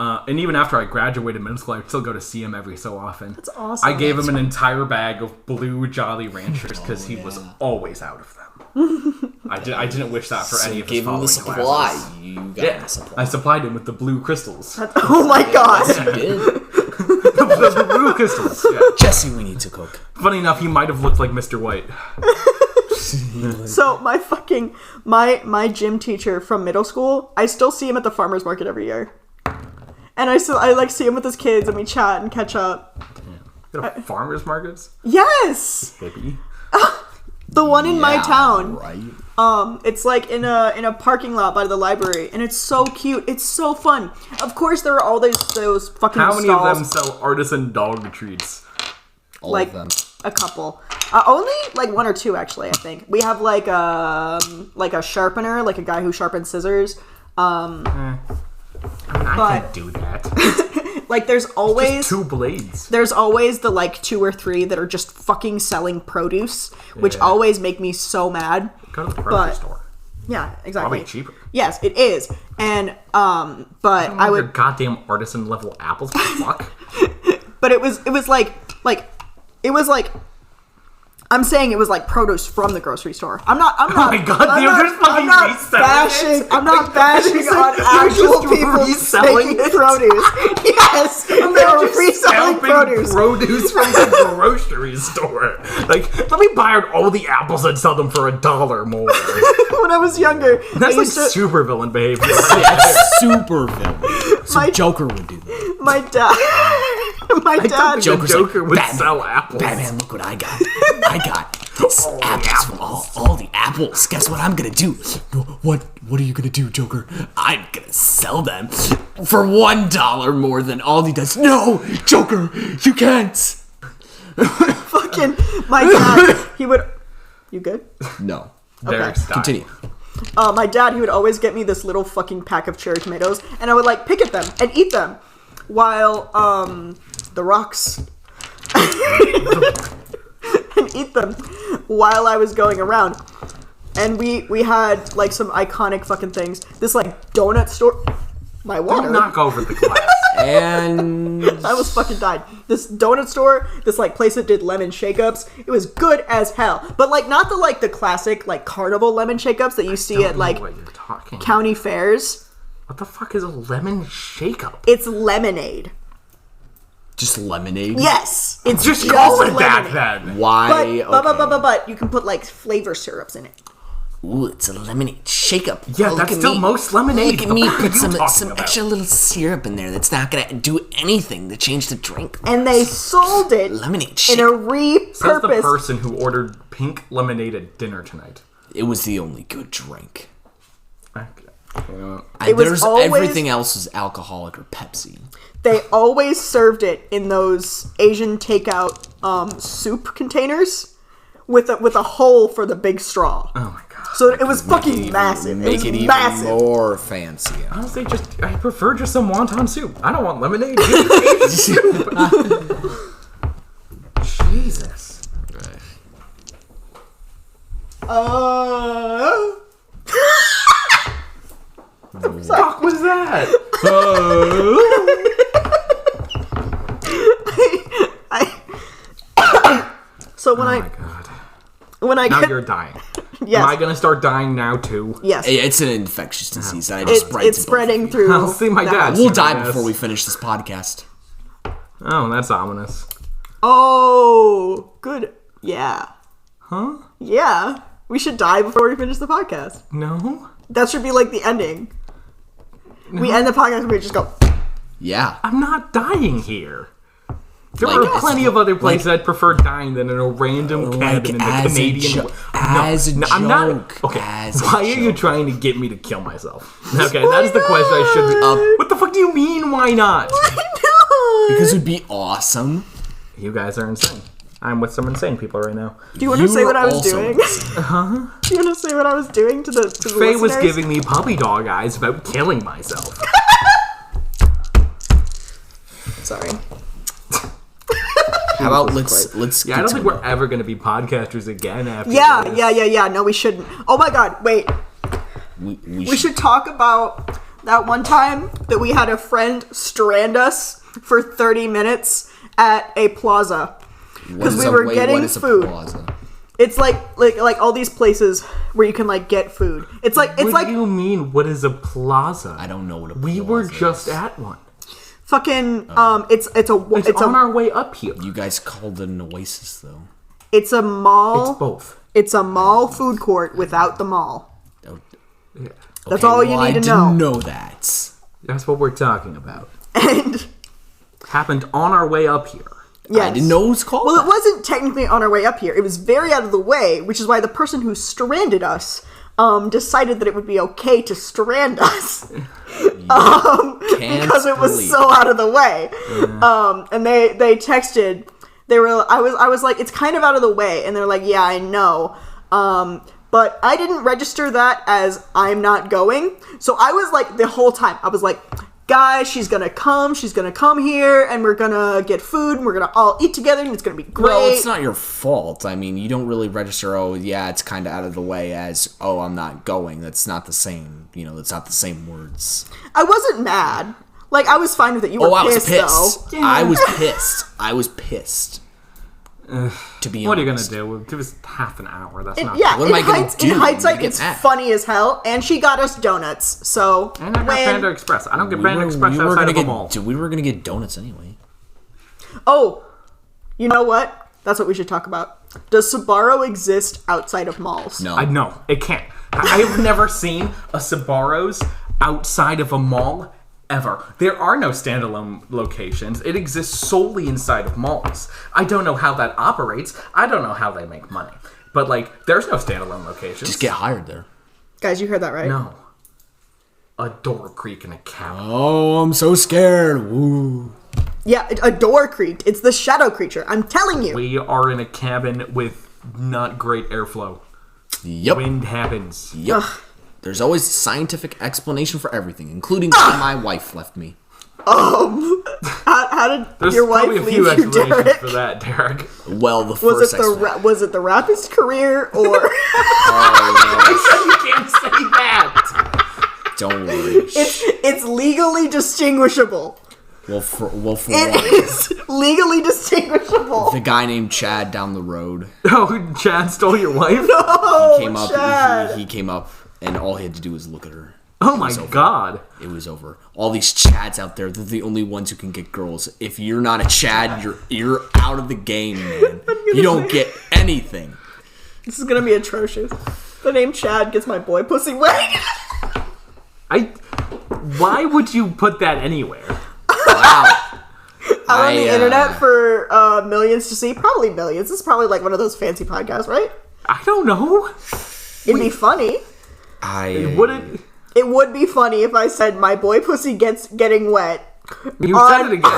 And even after I graduated middle school, I would still go to see him every so often. That's awesome. I gave him an entire bag of blue Jolly Ranchers because he was always out of them. I didn't wish that for any of his Gave him following the supply. classes. You got Yeah, the supply. I supplied him with the blue crystals. Oh my god. You did. the blue crystals. Yeah. Jesse, we need to cook. Funny enough, he might have looked like Mr. White. So my gym teacher from middle school, I still see him at the farmer's market every year. And I like see him with his kids and we chat and catch up. You know, farmers markets? Yes! Hippie. The one in my town. Right. It's like in a parking lot by the library, and it's so cute. It's so fun. Of course, there are all those fucking How many stalls. of them sell artisan dog treats? All Like of them. a couple. Only like 1 or 2 actually. I think we have like a sharpener, like a guy who sharpens scissors. I But- can't do that. Like, there's always Just 2 blades. There's always the, like, 2 or 3 that are just fucking selling produce, which always make me so mad. Go to the grocery store. Yeah, exactly. Probably cheaper. Yes, it is. And, but I would... Your goddamn artisan level apples, fuck. But it was like, I'm saying it was like produce from the grocery store. I'm not. Oh my god, I'm you're not, just fucking I'm not reselling bashing. it? I'm not bashing on actual people reselling making it? produce. Yes, they were reselling produce. Produce from the grocery store. Like, let me buy out all the apples and sell them for $1 more. When I was younger, That's I like used to, super villain behavior. Super villain. So My- Joker would do that. my dad, Joker would Batman. sell apples. Batman, look what I got. I got this apples from all the apples. Guess what I'm gonna do? What are you gonna do, Joker? I'm gonna sell them for $1 more than Aldi does. No, Joker, you can't. fucking my dad, he would. You good? No. Derek's dying. Continue. My dad, he would always get me this little fucking pack of cherry tomatoes, and I would like pick at them and eat them, while the rocks and eat them while I was going around. And we had like some iconic fucking things. This like donut store. My water. Don't knock over the glass. And I almost fucking died. This donut store, this like place that did lemon shake-ups, it was good as hell. But like not the classic like carnival lemon shake-ups that you see at like what you're talking. county fairs. What the fuck is a lemon shake-up? It's lemonade. just lemonade? Yes, it's Just call it lemonade. that then. Why? But you can put like flavor syrups in it. Ooh, it's a lemonade shake-up. Yeah, Look that's at still me. most lemonade. Look at The me fuck are put you some talking about? extra little syrup in there that's not gonna do anything to change the drink. And they sold it Lemonade in shake. a Says the repurposed. person who ordered pink lemonade at dinner tonight. It was the only good drink. Okay. It was There's always- everything else is alcoholic or Pepsi. They always served it in those Asian takeout soup containers with a hole for the big straw. Oh my god. So it was fucking massive. It Make was it even massive. more fancy. Honestly, I prefer just some wonton soup. I don't want lemonade. Give me Asian soup. Jesus. What the fuck was that? So when Oh my god. when I Now get you're dying. yes, Am I gonna start dying now too? yes, It's an infectious disease. I just spread it's to both of spreading you. through. I'll see my the dad. house. We'll die Yes. before we finish this podcast. Oh, that's ominous. Oh, good. Yeah. Huh? Yeah. We should die before we finish the podcast. No? That should be like the ending. We end the podcast and we just go. Yeah. I'm not dying here. There Like, are plenty of other places I'd prefer dying than in a random cabin in the as a Canadian. as a I'm not. joke. Okay, As a why are you joke. trying to get me to kill myself? Okay, that is the question I should be. What the fuck do you mean? Why not? Because it would be awesome. You guys are insane. I'm with some insane people right now. Do you want to say what I was also doing? insane. Do you want to say what I was doing to the Faye was listeners? giving me puppy dog eyes about killing myself. Sorry. How about let's Yeah, I get don't to think we're ever going to be podcasters again after Yeah, this. yeah. No, we shouldn't. Oh my god, wait. We should talk about that one time that we had a friend strand us for 30 minutes at a plaza. Because we were getting food. It's like all these places where you can like get food. It's like What do you mean? What is a plaza? I don't know what a We plaza were is. just at one. fucking It's on our way up here. You guys called it an oasis, though. it's a mall. It's both. It's a mall food court without the mall. Oh, Yeah. That's all you need to know. I didn't know that. That's what we're talking about. And Happened on our way up here. yes. I didn't know it was called Well, that. it wasn't technically on our way up here. It was very out of the way, which is why the person who stranded us decided that it would be okay to strand us because it was believe so out of the way. And they texted. I was like, it's kind of out of the way, and they're like, yeah, I know. But I didn't register that as I'm not going. So I was like, the whole time, I was like, guys, she's gonna come here, and we're gonna get food, and we're gonna all eat together, and it's gonna be great. Well, it's not your fault. I mean, you don't really register, oh, yeah, it's kind of out of the way, as, oh, I'm not going. That's not the same, that's not the same words. I wasn't mad. Like, I was fine with it. You were pissed, though. Yeah. I was pissed. To be honest. What are you gonna do? Give us half an hour. That's not. Yeah, what am I gonna do? In hindsight, it's funny as hell, and she got us donuts. So and I got Panda Express. I don't get Panda Express outside of the mall. We were gonna get donuts anyway. Oh, you know what? That's what we should talk about. Does Sbarro exist outside of malls? No. No, it can't. I've never seen a Sbarro's outside of a mall. Ever. There are no standalone locations. It exists solely inside of malls. I don't know how that operates. I don't know how they make money. But, like, there's no standalone locations. Just get hired there. Guys, you heard that right? No. A door creak in a cabin. Oh, I'm so scared. Woo. Yeah, a door creaked. It's the shadow creature. I'm telling you. We are in a cabin with not great airflow. Yep. Wind happens. Yep. Ugh. There's always a scientific explanation for everything, including why my wife left me. How did your wife leave you, Derek? There's probably a few explanations for that, Derek. Well, was it the rapist career, or... I said you can't say that! Don't worry. It's legally distinguishable. Well, for it is legally distinguishable. The guy named Chad down the road. Oh, Chad stole your wife? No, Chad. He came up, and all he had to do was look at her. Oh my god. It was over. All these Chads out there, they're the only ones who can get girls. If you're not a Chad, you're out of the game, man. You don't get anything. This is gonna be atrocious. The name Chad gets my boy pussy wet. Why would you put that anywhere? Wow. On the internet for millions to see. Probably millions. This is probably like one of those fancy podcasts, right? I don't know. It'd be funny. It would be funny if I said my boy pussy getting wet. You said it again.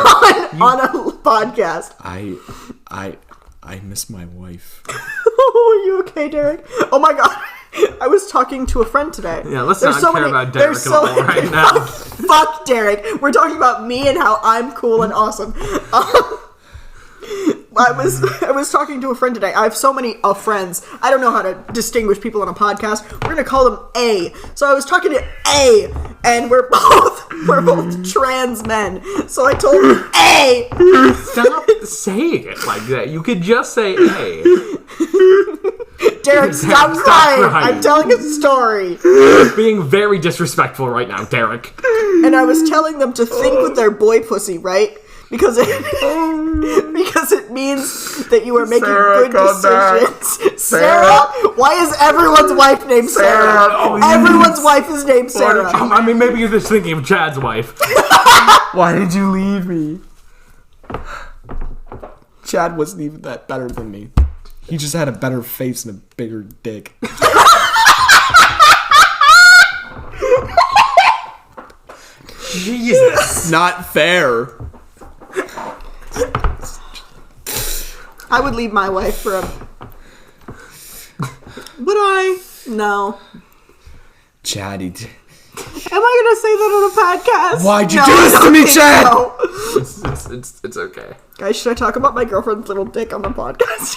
On a podcast. I miss my wife. Oh, are you okay, Derek? Oh my god. I was talking to a friend today. Yeah, let's not care about Derek at all right now. Fuck Derek. We're talking about me and how I'm cool and awesome. I was talking to a friend today. I have so many friends. I don't know how to distinguish people on a podcast. We're gonna call them A. So I was talking to A, and we're both trans men. So I told him A. Stop saying it like that. You could just say A. Derek, stop crying. I'm telling a story. You're being very disrespectful right now, Derek. And I was telling them to think with their boy pussy, right? Because it means that you are making good decisions. Sarah? Why is everyone's wife named Sarah? Everyone's wife is named Sarah. I mean, maybe you're just thinking of Chad's wife. Why did you leave me? Chad wasn't even that better than me. He just had a better face and a bigger dick. Jesus. Not fair. I would leave my wife for a... Would I? No. Chad, am I going to say that on a podcast? Why'd you do this to me, Chad? No. It's okay. Guys, should I talk about my girlfriend's little dick on the podcast?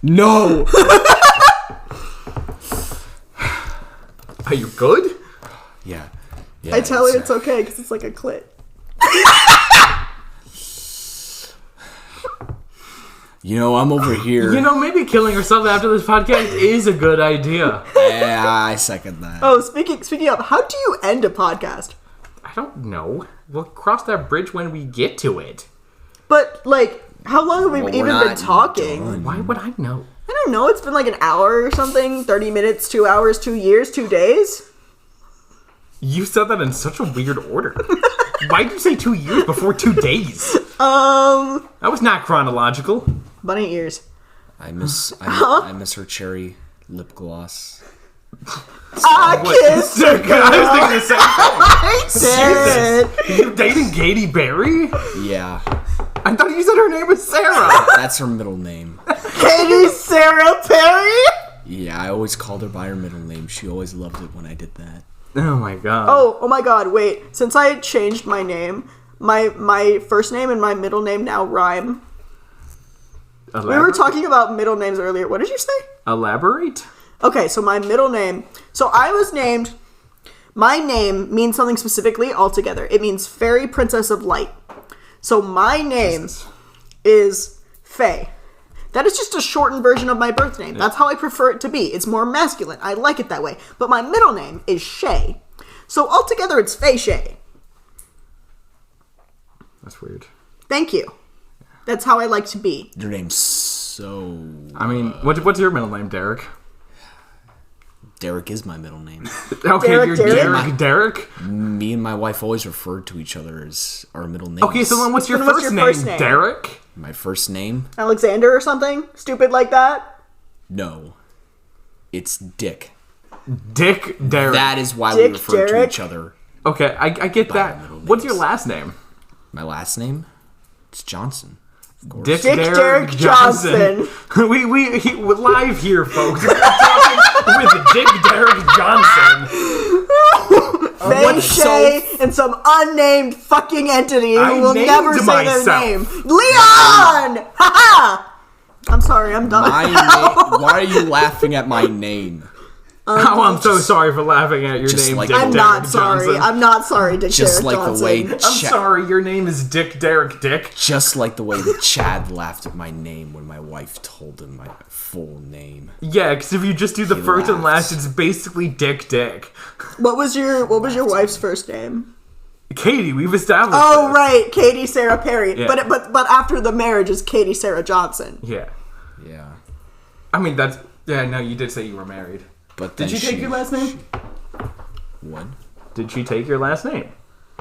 No. Are you good? Yeah. I tell her it's okay because it's like a clit. I'm over here. Maybe killing herself after this podcast is a good idea. Yeah, I second that. Oh, speaking of, how do you end a podcast? I don't know. We'll cross that bridge when we get to it. But, like, how long have we even been talking? Done. Why would I know? I don't know. It's been like an hour or something. 30 minutes, 2 hours, 2 years, 2 days. You said that in such a weird order. Why did you say 2 years before 2 days? That was not chronological. Bunny ears. I miss her cherry lip gloss. I kissed her girl. I was thinking the same thing. I did. You dating Katy Berry? Yeah. I thought you said her name was Sarah. That's her middle name. Katy Sarah Perry? Yeah, I always called her by her middle name. She always loved it when I did that. Oh my god. Oh my god, wait. Since I had changed my name, my first name and my middle name now rhyme. Elaborate? We were talking about middle names earlier. What did you say? Elaborate? Okay, so my middle name. So I was named... My name means something specifically altogether. It means Fairy Princess of Light. So my name is Faye. That is just a shortened version of my birth name. That's how I prefer it to be. It's more masculine. I like it that way. But my middle name is Shay. So altogether, it's Faye Shay. That's weird. Thank you. That's how I like to be. Your name's so... I mean, what's your middle name, Derek? Derek is my middle name. Okay, Derek, you're Derek? Derek? Me and my wife always referred to each other as our middle names. Okay, so then what's your, Then what's first, your first name? name? Derek? My first name? Alexander or something? Stupid like that? No. It's Dick. Dick Derek. That is why Dick we refer to Derek? each other. Okay, I get that. middle What's your names. last name? My last name? It's Johnson. Of course. Dick Derek Johnson. we we're live here, folks. We're talking with Dick Derek Johnson. Faye What's Shay and some unnamed fucking entity I who will named never say myself. their name. Leon! Ha-ha! I'm sorry, I'm done. Why are you laughing at my name? Oh, I'm so sorry for laughing at your Just name, like- Dick I'm Derek not sorry. Johnson. I'm not sorry, Dick Just Derek like Johnson. the way I'm Chad, sorry, your name is Dick Derek Dick. just like the way that Chad laughed at my name when my wife told him my full name. Yeah, because if you just do the He first and laughs. last, it's basically Dick Dick. What was your wife's first name? Katie, we've established Oh this. right, Katie Sarah Perry. Yeah. But after the marriage is Katie Sarah Johnson. Yeah. Yeah. I mean, that's... Yeah, no, you did say you were married. But Did then she take your last name? What? Did she take your last name?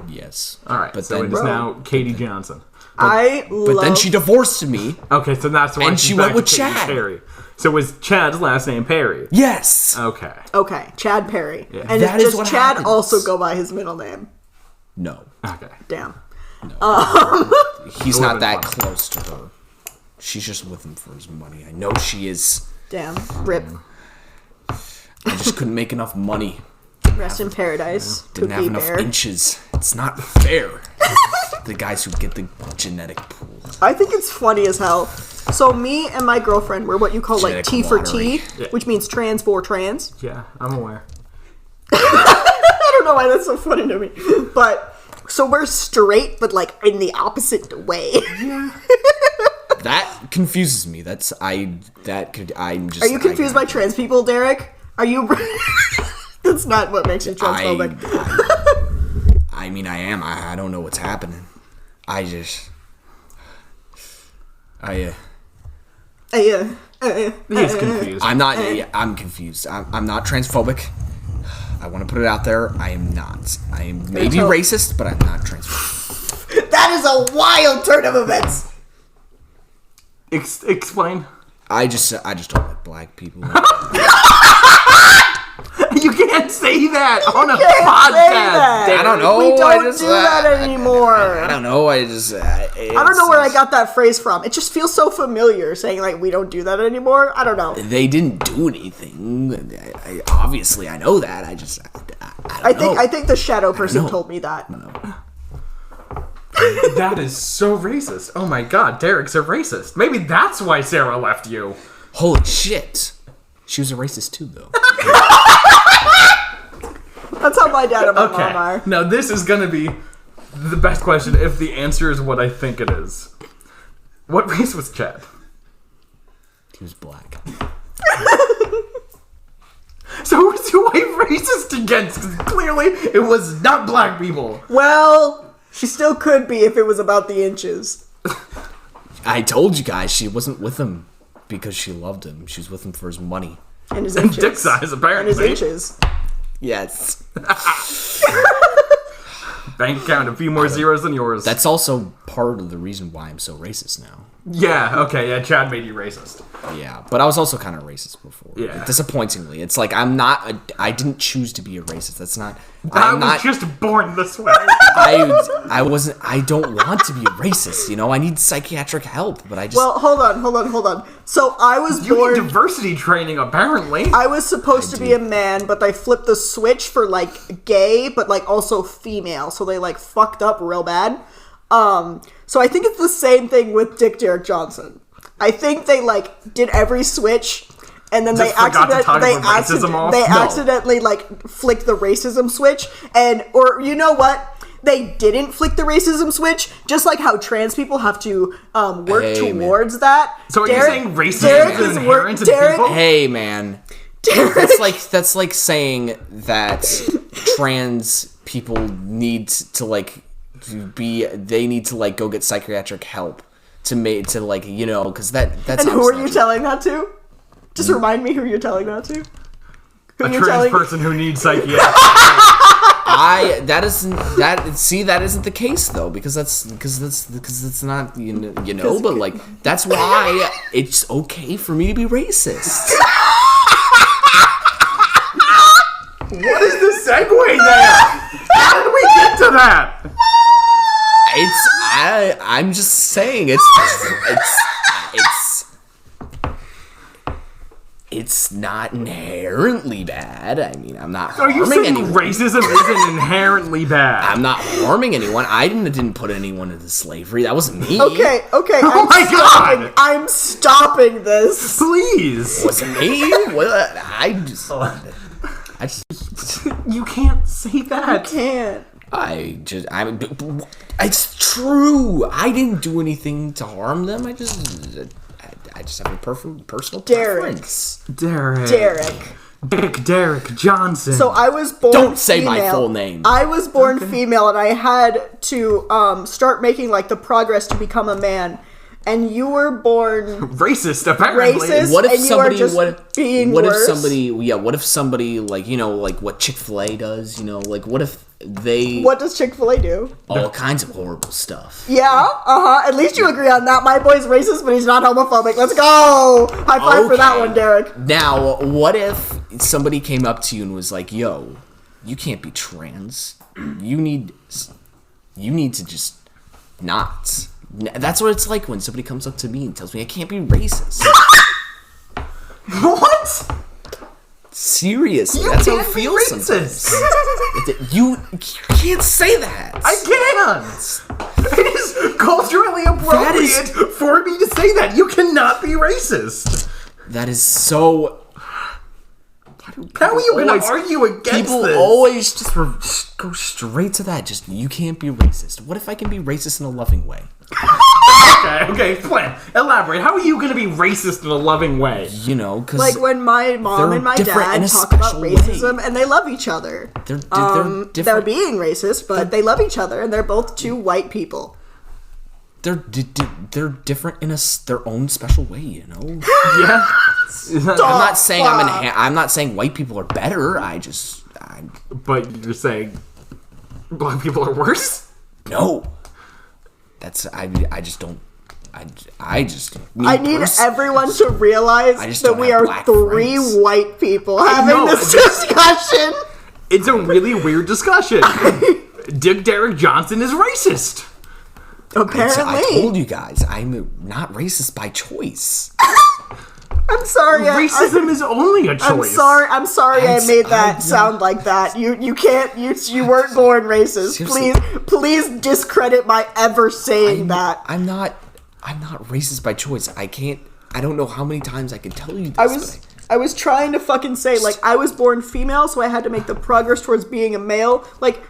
Yes. All right, But so then, it is now Katie Johnson. but then she divorced me. Okay, so that's why And she's she back went with to Katie Chad. Perry. So was Chad's last name Perry? Yes. Okay. Okay, Chad Perry. Yeah. And That does is what Chad happens. also go by his middle name? No. Okay. Damn. He's It not would've that been close to her. She's just with him for his money. I know she is. Damn. Rip. I just couldn't make enough money. Rest in paradise. Didn't have Poopy enough bear. inches. It's not fair. The guys who get the genetic pool. I think it's funny as hell. So me and my girlfriend were what you call like Genetic T for lottery. T, Yeah. which means trans for trans. Yeah, I'm aware. I don't know why that's so funny to me. But so we're straight, but like in the opposite way. That confuses me. I'm just. Are you confused by trans people, Derek? Are you? That's not what makes you transphobic. I mean, I am. I don't know what's happening. Yeah. He's confused. I'm not. I'm confused. I'm not transphobic. I want to put it out there. I am not. I am maybe tell- racist, but I'm not transphobic. That is a wild turn of events. Explain. I just don't like black people. You can't say that on a Can't say podcast. that. I don't know. We I don't just, do that anymore. I don't know. I don't know where I got that phrase from. It just feels so familiar, saying like we don't do that anymore. I don't know. They didn't do anything. Obviously, I know that. I don't know. I think the shadow person know. told me that. That is so racist. Oh my god, Derek's a racist. Maybe that's why Sarah left you. Holy shit. She was a racist too, though. That's how my dad and my Okay. mom are. Now this is gonna be the best question if the answer is what I think it is. What race was Chad? He was black. So who was your wife racist against? 'Cause clearly it was not black people. Well, she still could be if it was about the inches. I told you guys she wasn't with him because she loved him. She was with him for his money. And his And inches. dick size, And his apparently. inches. Yes. Bank account, a few more zeros than yours. That's also part of the reason why I'm so racist now. Yeah, okay, yeah, Chad made you racist. Yeah, but I was also kind of racist before. Yeah. Disappointingly. It's like I didn't choose to be a racist. That's not... I was just born this way. I don't want to be a racist, you know? I need psychiatric help, but I just... Well, hold on. So I was You born... need diversity training, apparently. I was supposed to be a man, but they flipped the switch for, like, gay, but, like, also female. So they, like, fucked up real bad. So I think it's the same thing with Dick Derek Johnson. I think they, like, did every switch, and then they accidentally, like, flicked the racism switch, or you know what? They didn't flick the racism switch, just like how trans people have to work towards that. So are you saying racism is inherent in people? Hey, man. That's like saying that trans people need to, like, they need to, like, go get psychiatric help to like, you know, because that's... And who are you telling that to? Just remind me who you're telling that to. A trans person who needs psychiatric that isn't the case though, because that's not, you know, but like that's why it's okay for me to be racist. What is the segue there? How did we get to that? I'm just saying it's not inherently bad. I mean, I'm not harming anyone. Are you saying racism isn't inherently bad? I'm not harming anyone. I didn't put anyone into slavery. That wasn't me. Okay. Oh my god! I'm stopping this. Please. Wasn't me. What? I just. You can't say that. You can't. It's true. I didn't do anything to harm them. I just have a personal preference. Derek Johnson. So I was born Don't say female. my full name. I was born female, and I had to start making, like, the progress to become a man. And you were born racist, apparently. Racist, what if and somebody? you are just being what worse? if somebody? Yeah. What if somebody, like, you know, like what Chick-fil-A does? You know, like what if they? What does Chick-fil-A do? All kinds of horrible stuff. Yeah. At least you agree on that. My boy's racist, but he's not homophobic. Let's go. High five for that one, Derek. Now, what if somebody came up to you and was like, "Yo, you can't be trans. You need to just not." That's what it's like when somebody comes up to me and tells me I can't be racist. What? Seriously, that's how it feels sometimes. You can't say that. I can't. It is culturally appropriate for me to say that. You cannot be racist. That is so... How are you going to argue against this? People always just go straight to that. Just, you can't be racist. What if I can be racist in a loving way? Okay, explain. Elaborate. How are you going to be racist in a loving way? You know, because... Like when my mom and my dad talk about racism and they love each other. They're different. They're being racist, but they love each other and they're both two white people. They're different in their own special way, you know? Yeah. I'm not saying white people are better. But you're saying black people are worse? No. I just don't. I need everyone to realize that we are three white people having this discussion. It's a really weird discussion. Dick Derek Johnson is racist. Apparently. I told you guys, I'm not racist by choice. I'm sorry. Racism is only a choice. I'm sorry I made that sound like that. You can't. You weren't born racist. Seriously. Please discredit my ever saying that. I'm not racist by choice. I don't know how many times I can tell you this. I was trying to fucking say, like, I was born female, so I had to make the progress towards being a male. Like,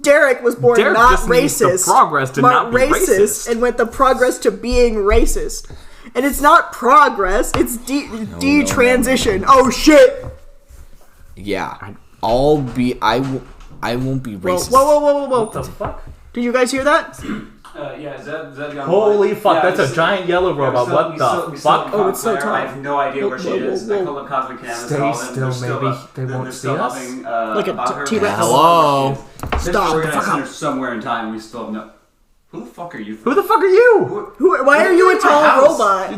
Derek was born not racist, but racist, and went the progress to being racist. And it's not progress; it's detransition. No. Oh shit! Yeah, I won't be racist. Whoa! What the fuck? Did you guys hear that? Yeah, Zed got Holy fuck, yeah, that's a giant yellow robot. What the fuck? Oh, it's so I tall. have no idea where she is. I called up Cosmic Canvas. Stay called them. still, They're maybe up. they won't They're see still us. huffing, Like a about her. T-Rex. Hello? Stop. We're gonna send her somewhere in time. We still have no. Who the fuck are you? Who the fuck are you? Why are you a tall robot?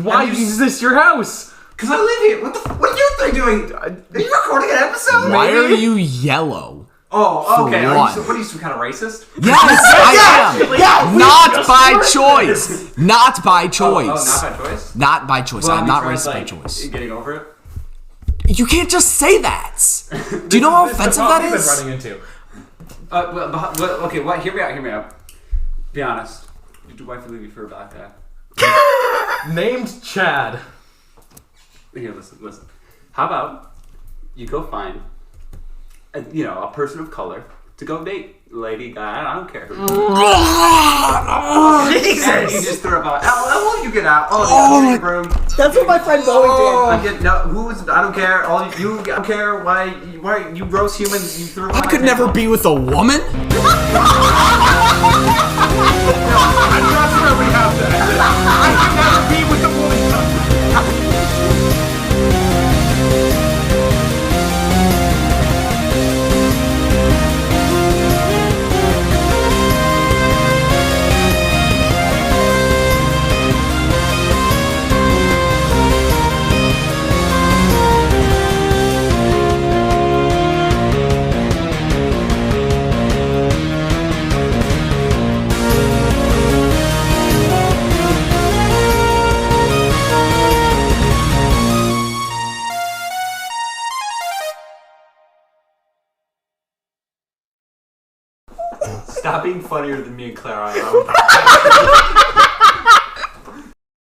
Why is this your house? Because I live here. What are you three doing? Are you recording an episode? Why are you yellow? Oh, okay. what? What are you, some kind of racist? Yes, I am. Yeah, Not by choice. Not by choice. Oh, not by choice? Not by choice. Well, I'm not because, racist by like, choice. Getting over it? You can't just say that. Do you know how offensive that We've been is? running into. Okay, what? Hear me out. Be honest. Did your wife leave you for a black guy? Named Chad. Here, listen. How about you go find a person of color to go date, lady, guy, I don't care who. Jesus! And you just throw about, will you get out? Oh, you room. That's what my friend Bowie did. I don't care. I don't care why you gross humans. You threw. I could never be with a woman. I'm not sure we have that. I could never be with a woman. Stop being funnier than me and Clara.